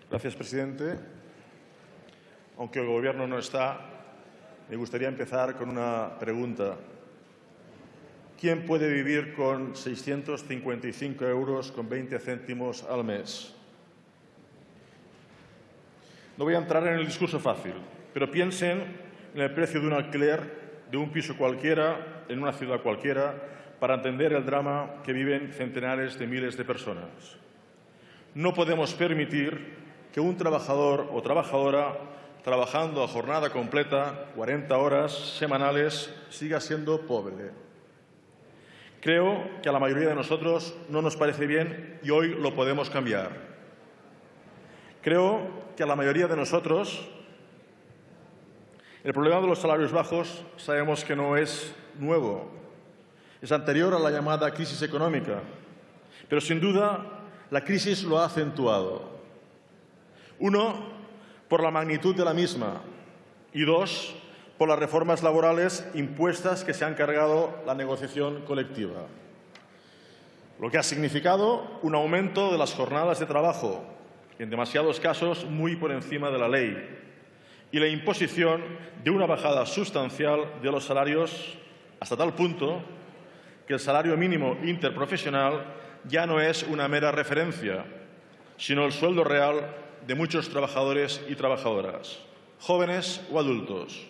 Gracias, presidente. Aunque el Gobierno no está, me gustaría empezar con una pregunta. ¿Quién puede vivir con 655 euros con 20 céntimos al mes? No voy a entrar en el discurso fácil, pero piensen en el precio de un alquiler de un piso cualquiera, en una ciudad cualquiera, para entender el drama que viven centenares de miles de personas. No podemos permitir que un trabajador o trabajadora, trabajando a jornada completa, 40 horas semanales, siga siendo pobre. Creo que a la mayoría de nosotros no nos parece bien y hoy lo podemos cambiar. Creo que a la mayoría de nosotros el problema de los salarios bajos sabemos que no es nuevo. Es anterior a la llamada crisis económica, pero sin duda la crisis lo ha acentuado. Uno, por la magnitud de la misma y dos, por las reformas laborales impuestas que se han cargado la negociación colectiva. Lo que ha significado un aumento de las jornadas de trabajo, en demasiados casos muy por encima de la ley, y la imposición de una bajada sustancial de los salarios hasta tal punto que el salario mínimo interprofesional ya no es una mera referencia, sino el sueldo real de muchos trabajadores y trabajadoras, jóvenes o adultos,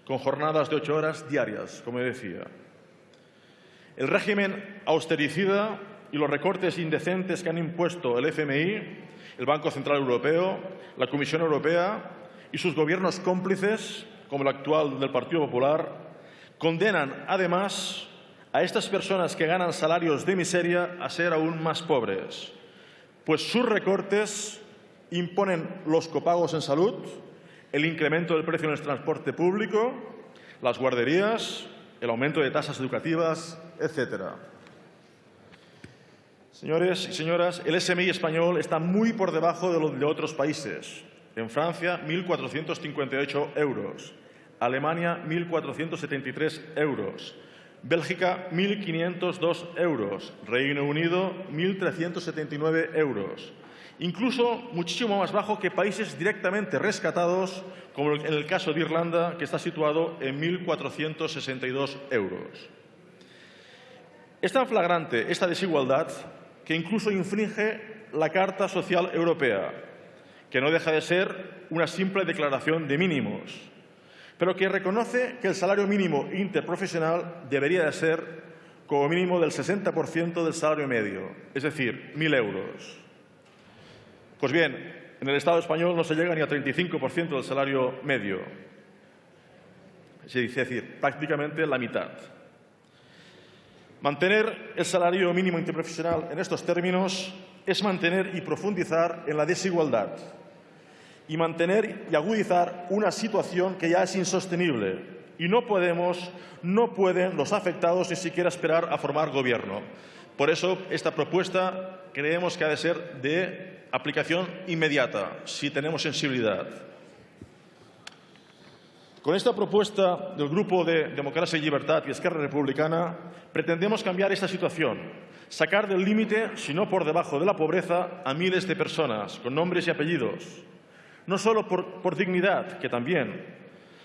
con jornadas de 8 horas diarias, como decía. El régimen austericida y los recortes indecentes que han impuesto el FMI, el Banco Central Europeo, la Comisión Europea y sus gobiernos cómplices, como el actual del Partido Popular, condenan además a estas personas que ganan salarios de miseria a ser aún más pobres, pues sus recortes imponen los copagos en salud, el incremento del precio en el transporte público, las guarderías, el aumento de tasas educativas, etc. Señores y señoras, el SMI español está muy por debajo de lo de otros países. En Francia, 1.458 euros. Alemania, 1.473 euros. Bélgica, 1.502 euros. Reino Unido, 1.379 euros. Incluso muchísimo más bajo que países directamente rescatados, como en el caso de Irlanda, que está situado en 1.462 euros. Es tan flagrante esta desigualdad que incluso infringe la Carta Social Europea, que no deja de ser una simple declaración de mínimos, pero que reconoce que el salario mínimo interprofesional debería de ser como mínimo del 60% del salario medio, es decir, 1.000 euros. Pues bien, en el Estado español no se llega ni al 35% del salario medio, es decir, prácticamente la mitad. Mantener el salario mínimo interprofesional en estos términos es mantener y profundizar en la desigualdad y mantener y agudizar una situación que ya es insostenible y no pueden los afectados ni siquiera esperar a formar gobierno. Por eso, esta propuesta creemos que ha de ser de aplicación inmediata, si tenemos sensibilidad. Con esta propuesta del Grupo de Democracia y Libertad y Esquerra Republicana pretendemos cambiar esta situación, sacar del límite, si no por debajo de la pobreza, a miles de personas con nombres y apellidos, no solo por dignidad, que también,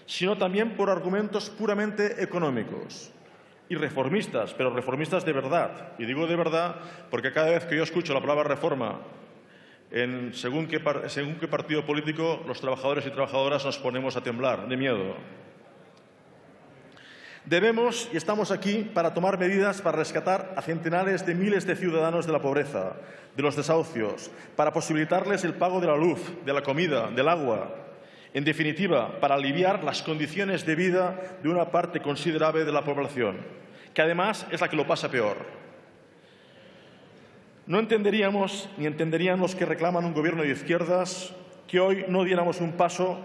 sino también por argumentos puramente económicos y reformistas, pero reformistas de verdad. Y digo de verdad porque cada vez que yo escucho la palabra reforma en según qué partido político, los trabajadores y trabajadoras nos ponemos a temblar de miedo. Debemos y estamos aquí para tomar medidas para rescatar a centenares de miles de ciudadanos de la pobreza, de los desahucios, para posibilitarles el pago de la luz, de la comida, del agua. En definitiva, para aliviar las condiciones de vida de una parte considerable de la población, que además es la que lo pasa peor. No entenderíamos ni entenderían los que reclaman un gobierno de izquierdas que hoy no diéramos un paso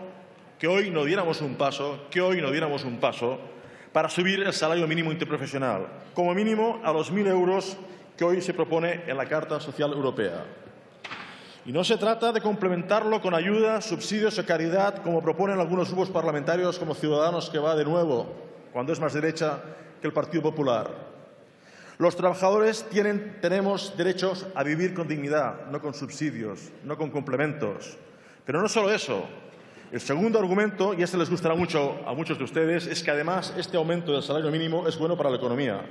para subir el salario mínimo interprofesional, como mínimo a los 1.000 euros que hoy se propone en la Carta Social Europea. Y no se trata de complementarlo con ayudas, subsidios o caridad, como proponen algunos grupos parlamentarios como Ciudadanos, que va de nuevo, cuando es más derecha que el Partido Popular. Los trabajadores tenemos derechos a vivir con dignidad, no con subsidios, no con complementos. Pero no solo eso. El segundo argumento, y este les gustará mucho a muchos de ustedes, es que además este aumento del salario mínimo es bueno para la economía.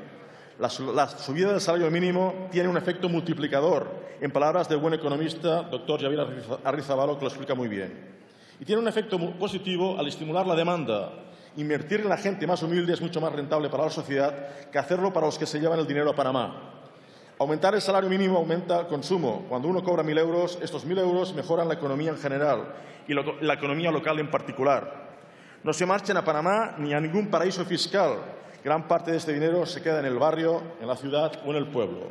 La subida del salario mínimo tiene un efecto multiplicador, en palabras del buen economista doctor Javier Arrizabalaga, que lo explica muy bien. Y tiene un efecto positivo al estimular la demanda. Invertir en la gente más humilde es mucho más rentable para la sociedad que hacerlo para los que se llevan el dinero a Panamá. Aumentar el salario mínimo aumenta el consumo. Cuando uno cobra 1.000 euros, estos 1.000 euros mejoran la economía en general y la economía local en particular. No se marchen a Panamá ni a ningún paraíso fiscal. Gran parte de este dinero se queda en el barrio, en la ciudad o en el pueblo.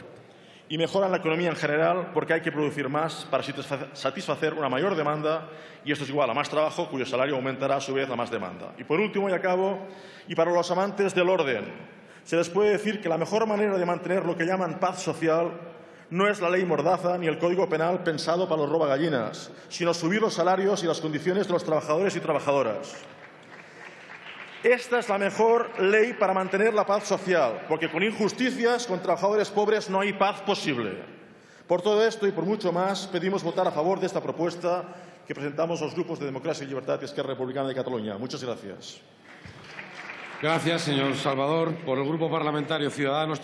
Y mejoran la economía en general porque hay que producir más para satisfacer una mayor demanda, y esto es igual a más trabajo, cuyo salario aumentará a su vez a más demanda. Y por último, y acabo, y para los amantes del orden, se les puede decir que la mejor manera de mantener lo que llaman paz social no es la ley Mordaza ni el Código Penal pensado para los robagallinas, sino subir los salarios y las condiciones de los trabajadores y trabajadoras. Esta es la mejor ley para mantener la paz social, porque con injusticias, con trabajadores pobres, no hay paz posible. Por todo esto y por mucho más, pedimos votar a favor de esta propuesta que presentamos los grupos de Democracia y Libertad y Esquerra Republicana de Cataluña. Muchas gracias. Gracias, señor Salvador. Por el Grupo Parlamentario Ciudadanos.